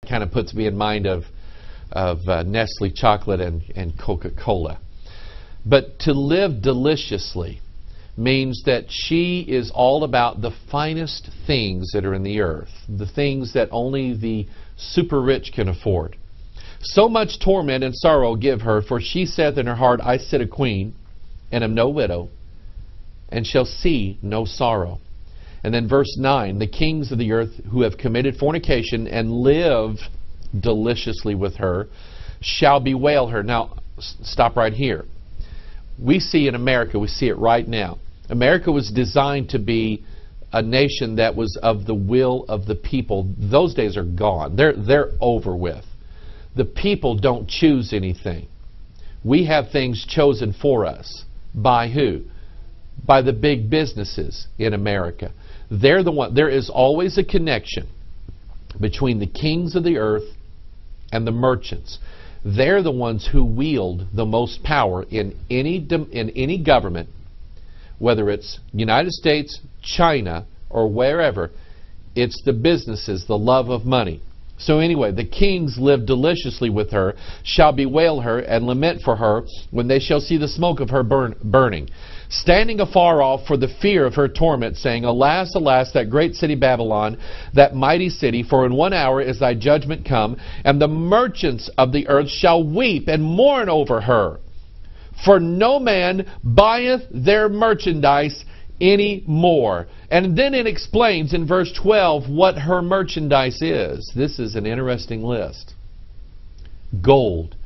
kind of puts me in mind of Nestle chocolate and Coca-Cola. But to live deliciously means that she is all about the finest things that are in the earth, the things that only the super rich can afford. So much torment and sorrow give her, for she saith in her heart, I sit a queen, and am no widow, and shall see no sorrow. And then verse 9, the kings of the earth who have committed fornication and lived deliciously with her shall bewail her. Now, stop right here. We see in America, we see it right now. America was designed to be a nation that was of the will of the people. Those days are gone. They're over with. The people don't choose anything. We have things chosen for us. By who? By the big businesses in America. They're the one. There is always a connection between the kings of the earth and the merchants. They're the ones who wield the most power in any government, whether it's United States, China, or wherever. It's the businesses, the love of money. So anyway, the kings live deliciously with her, shall bewail her, and lament for her, when they shall see the smoke of her burning, standing afar off for the fear of her torment, saying, Alas, alas, that great city Babylon, that mighty city, for in 1 hour is thy judgment come, and the merchants of the earth shall weep and mourn over her. For no man buyeth their merchandise any more. And then it explains in verse 12 what her merchandise is. This is an interesting list. Gold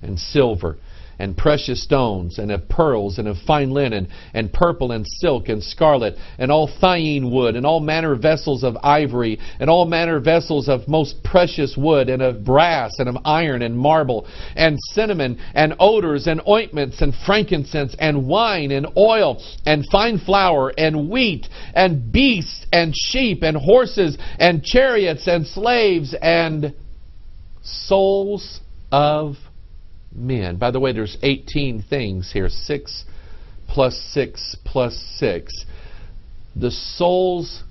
and silver and precious stones, and of pearls, and of fine linen, and purple, and silk, and scarlet, and all thyine wood, and all manner of vessels of ivory, and all manner of vessels of most precious wood, and of brass, and of iron, and marble, and cinnamon, and odors, and ointments, and frankincense, and wine, and oil, and fine flour, and wheat, and beasts, and sheep, and horses, and chariots, and slaves, and souls of men. By the way, there's 18 things here. 6 plus 6 plus 6. The souls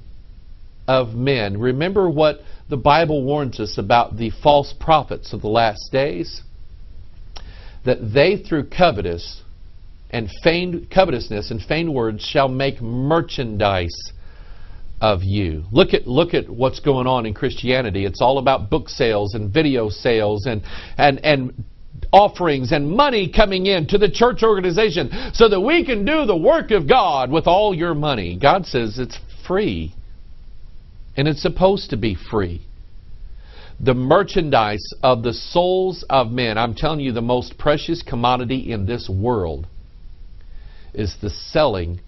of men. Remember what the Bible warns us about the false prophets of the last days? That they, through covetousness and feigned words, shall make merchandise of you. Look at what's going on in Christianity. It's all about book sales and video sales and offerings and money coming in to the church organization so that we can do the work of God with all your money. God says it's free. And it's supposed to be free. The merchandise of the souls of men. I'm telling you, the most precious commodity in this world is the selling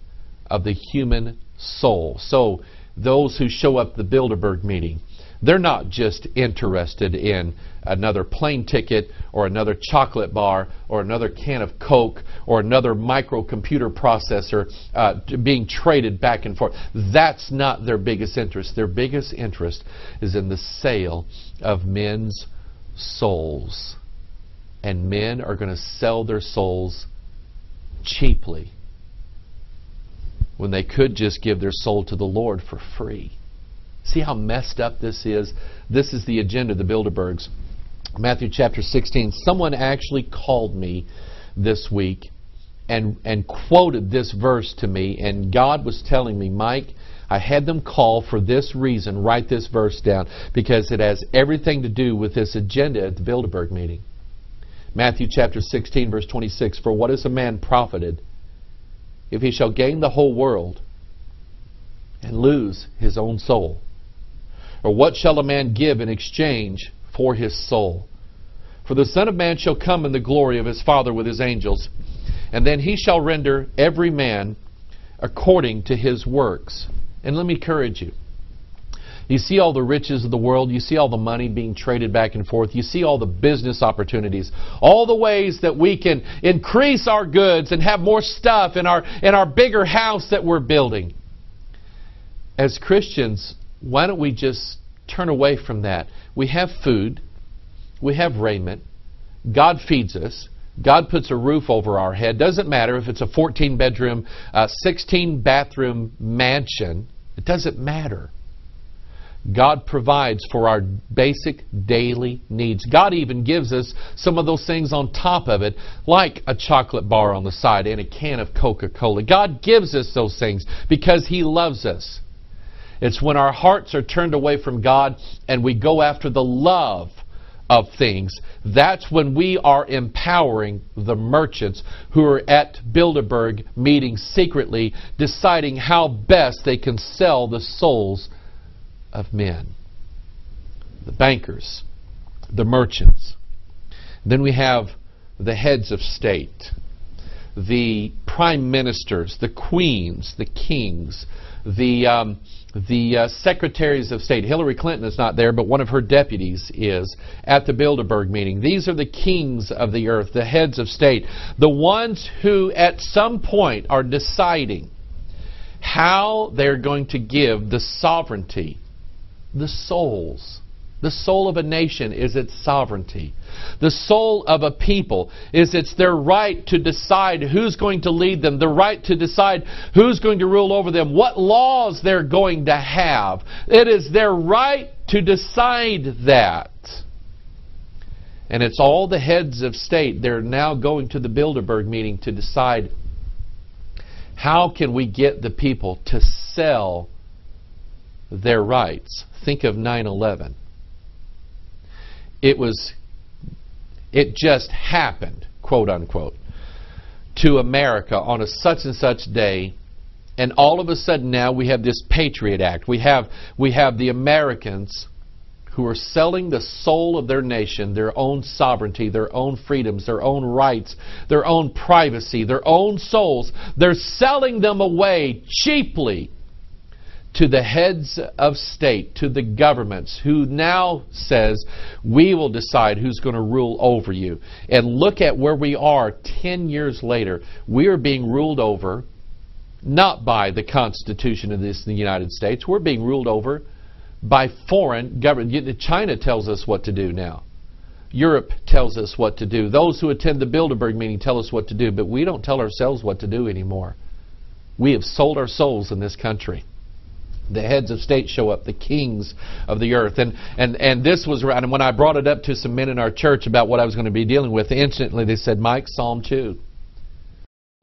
of the human soul. So those who show up at the Bilderberg meeting, they're not just interested in another plane ticket or another chocolate bar or another can of Coke or another microcomputer processor being traded back and forth. That's not their biggest interest. Their biggest interest is in the sale of men's souls. And men are going to sell their souls cheaply when they could just give their soul to the Lord for free. See how messed up this is? This is the agenda of the Bilderbergs. Matthew chapter 16. Someone actually called me this week and quoted this verse to me, and God was telling me, Mike, I had them call for this reason. Write this verse down, because it has everything to do with this agenda at the Bilderberg meeting. Matthew chapter 16 verse 26. For what is a man profited if he shall gain the whole world and lose his own soul? Or what shall a man give in exchange for his soul? For the Son of Man shall come in the glory of his Father with his angels, and then he shall render every man according to his works. And let me encourage you. You see all the riches of the world. You see all the money being traded back and forth. You see all the business opportunities. All the ways that we can increase our goods and have more stuff in our bigger house that we're building. As Christians, why don't we just turn away from that? We have food. We have raiment. God feeds us. God puts a roof over our head. Doesn't matter if it's a 14-bedroom, 16-bathroom mansion. It doesn't matter. God provides for our basic daily needs. God even gives us some of those things on top of it, like a chocolate bar on the side and a can of Coca-Cola. God gives us those things because He loves us. It's when our hearts are turned away from God and we go after the love of things, that's when we are empowering the merchants who are at Bilderberg meeting secretly, deciding how best they can sell the souls of men. The bankers, the merchants. Then we have the heads of state, the prime ministers, the queens, the kings, the secretaries of state. Hillary Clinton is not there, but one of her deputies is at the Bilderberg meeting. These are the kings of the earth, the heads of state, the ones who at some point are deciding how they're going to give the sovereignty, the souls. The soul of a nation is its sovereignty. The soul of a people is it's their right to decide who's going to lead them, the right to decide who's going to rule over them, what laws they're going to have. It is their right to decide that. And it's all the heads of state. They're now going to the Bilderberg meeting to decide how can we get the people to sell their rights. Think of 9/11. It just happened, quote unquote, to America on a such and such day, and all of a sudden now we have this Patriot Act. We have the Americans who are selling the soul of their nation, their own sovereignty, their own freedoms, their own rights, their own privacy, their own souls. They're selling them away cheaply to the heads of state, to the governments, who now says, we will decide who's going to rule over you. And look at where we are 10 years later. We are being ruled over not by the Constitution of the United States. We're being ruled over by foreign government. China tells us what to do now. Europe tells us what to do. Those who attend the Bilderberg meeting tell us what to do, but we don't tell ourselves what to do anymore. We have sold our souls in this country. The heads of state show up, the kings of the earth. And this was right. And when I brought it up to some men in our church about what I was going to be dealing with, instantly they said, Mike, Psalm 2.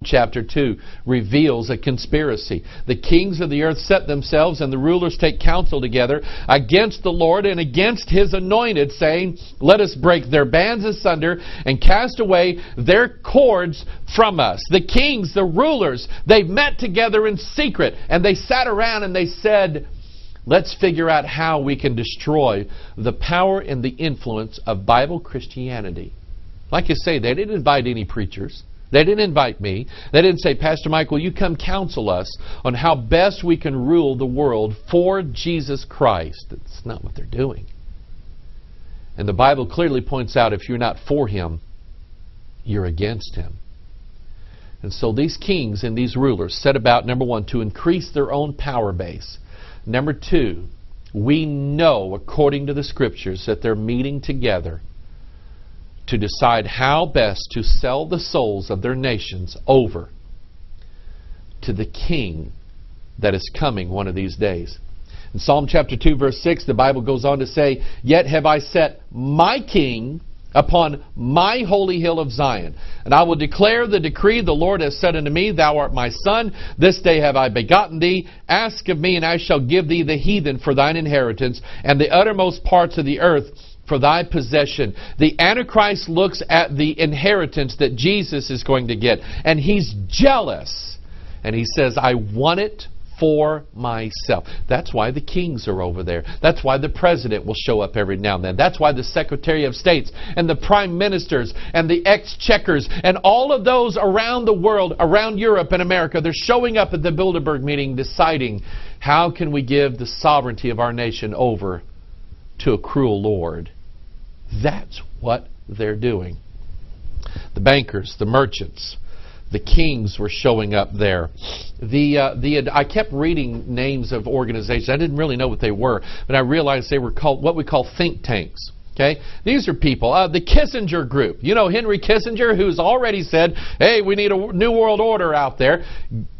Chapter 2 reveals a conspiracy. The kings of the earth set themselves, and the rulers take counsel together against the Lord and against His anointed, saying, let us break their bands asunder and cast away their cords from us. The kings, the rulers, they met together in secret, and they sat around and they said, let's figure out how we can destroy the power and the influence of Bible Christianity. Like you say, they didn't invite any preachers. They didn't invite me. They didn't say, Pastor Mike, will you come counsel us on how best we can rule the world for Jesus Christ? That's not what they're doing. And the Bible clearly points out if you're not for Him, you're against Him. And so these kings and these rulers set about, number one, to increase their own power base. Number two, we know, according to the Scriptures, that they're meeting together to decide how best to sell the souls of their nations over to the King that is coming one of these days. In Psalm chapter 2, verse 6, the Bible goes on to say, yet have I set my King upon my holy hill of Zion. And I will declare the decree the Lord has said unto me, thou art my son, this day have I begotten thee. Ask of me, and I shall give thee the heathen for thine inheritance, and the uttermost parts of the earth for thy possession. The Antichrist looks at the inheritance that Jesus is going to get, and he's jealous. And he says, I want it for myself. That's why the kings are over there. That's why the president will show up every now and then. That's why the Secretary of States and the prime ministers and the exchequers and all of those around the world, around Europe and America, they're showing up at the Bilderberg meeting deciding how can we give the sovereignty of our nation over to a cruel Lord. That's what they're doing. The bankers, the merchants, the kings were showing up there. I kept reading names of organizations. I didn't really know what they were, but I realized they were called what we call think tanks. Okay, these are people. The Kissinger group. You know Henry Kissinger, who's already said, hey, we need a new world order out there.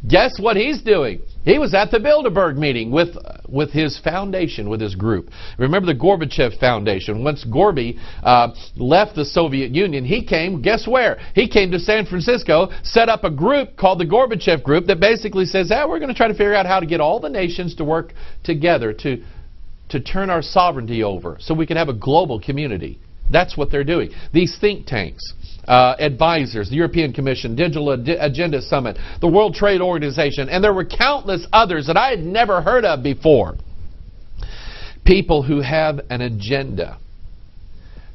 Guess what he's doing? He was at the Bilderberg meeting with his foundation, with his group. Remember the Gorbachev Foundation. Once Gorby left the Soviet Union, he came, guess where? He came to San Francisco, set up a group called the Gorbachev Group that basically says, we're going to try to figure out how to get all the nations to work together to turn our sovereignty over so we can have a global community. That's what they're doing. These think tanks, advisors, the European Commission, Digital Agenda Summit, the World Trade Organization, and there were countless others that I had never heard of before. People who have an agenda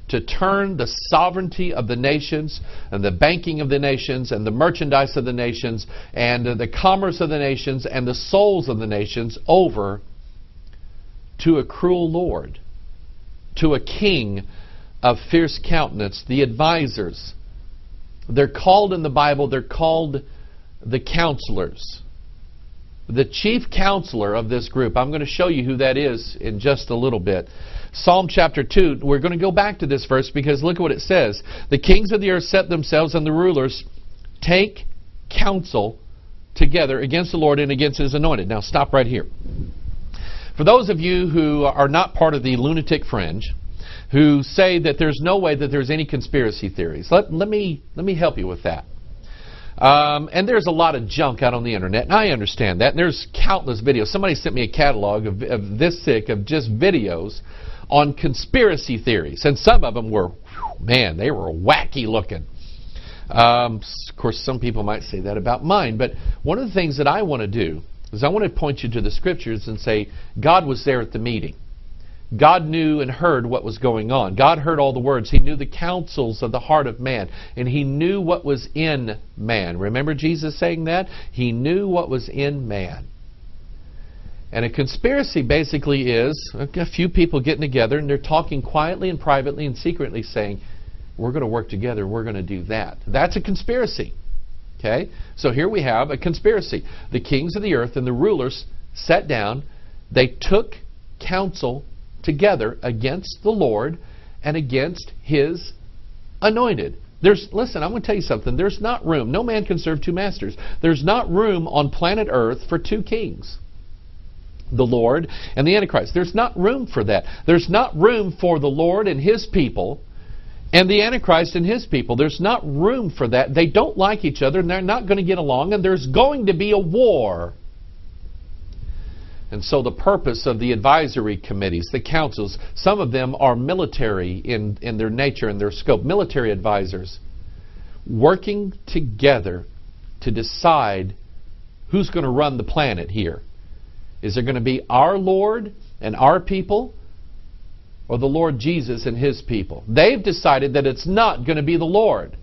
to turn the sovereignty of the nations and the banking of the nations and the merchandise of the nations and the commerce of the nations and the souls of the nations over to a cruel lord, to a king of fierce countenance. The advisors, they're called in the Bible, they're called the counselors. The chief counselor of this group, I'm going to show you who that is in just a little bit. Psalm chapter 2, we're going to go back to this verse because look at what it says. The kings of the earth set themselves, and the rulers take counsel together against the Lord and against His anointed. Now stop right here. For those of you who are not part of the lunatic fringe, who say that there's no way that there's any conspiracy theories, let me help you with that. And there's a lot of junk out on the internet, and I understand that. And there's countless videos. Somebody sent me a catalog of this thick of just videos on conspiracy theories, and some of them were, man, they were wacky looking. Of course, some people might say that about mine, but one of the things that I want to do is I want to point you to the Scriptures and say God was there at the meeting. God knew and heard what was going on. God heard all the words. He knew the counsels of the heart of man. And He knew what was in man. Remember Jesus saying that? He knew what was in man. And a conspiracy basically is a few people getting together and they're talking quietly and privately and secretly saying, we're going to work together, we're going to do that. That's a conspiracy. Okay? So here we have a conspiracy. The kings of the earth and the rulers sat down. They took counsel together against the Lord and against His anointed. Listen, I'm going to tell you something. There's not room. No man can serve two masters. There's not room on planet Earth for two kings. The Lord and the Antichrist. There's not room for that. There's not room for the Lord and His people and the Antichrist and his people. There's not room for that. They don't like each other and they're not going to get along, and there's going to be a war. And so the purpose of the advisory committees, the councils, some of them are military in their nature and their scope, military advisors, working together to decide who's going to run the planet here. Is it going to be our Lord and our people, or the Lord Jesus and His people? They've decided that it's not going to be the Lord.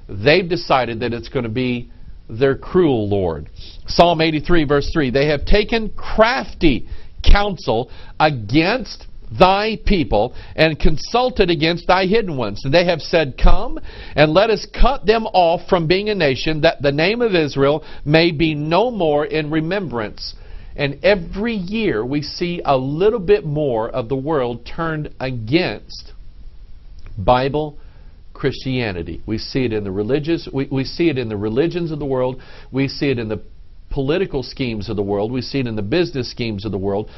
They've decided that it's going to be their cruel Lord. Psalm 83 verse 3, they have taken crafty counsel against thy people and consulted against thy hidden ones. And they have said, come and let us cut them off from being a nation, that the name of Israel may be no more in remembrance. And every year we see a little bit more of the world turned against Bible Christianity. We see it in the religious, we see it in the religions of the world, we see it in the political schemes of the world, we see it in the business schemes of the world.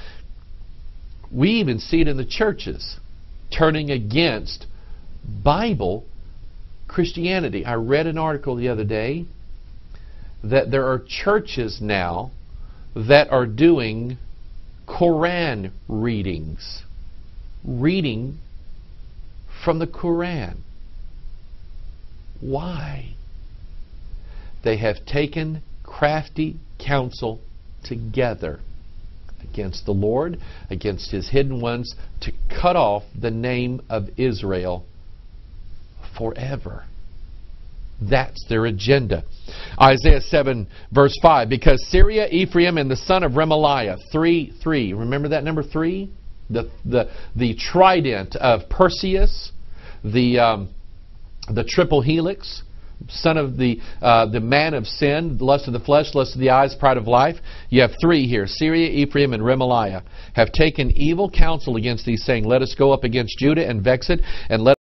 We even see it in the churches turning against Bible Christianity. I read an article the other day that there are churches now that are doing Quran readings, reading from the Quran. Why? They have taken crafty counsel together against the Lord, against His hidden ones, to cut off the name of Israel forever. That's their agenda. Isaiah 7 verse 5, because Syria, Ephraim, and the son of Remaliah, 3. Remember that number 3? The trident of Perseus, the triple helix, son of the man of sin, lust of the flesh, lust of the eyes, pride of life. You have 3 here. Syria, Ephraim, and Remaliah have taken evil counsel against these, saying, let us go up against Judah and vex it, and let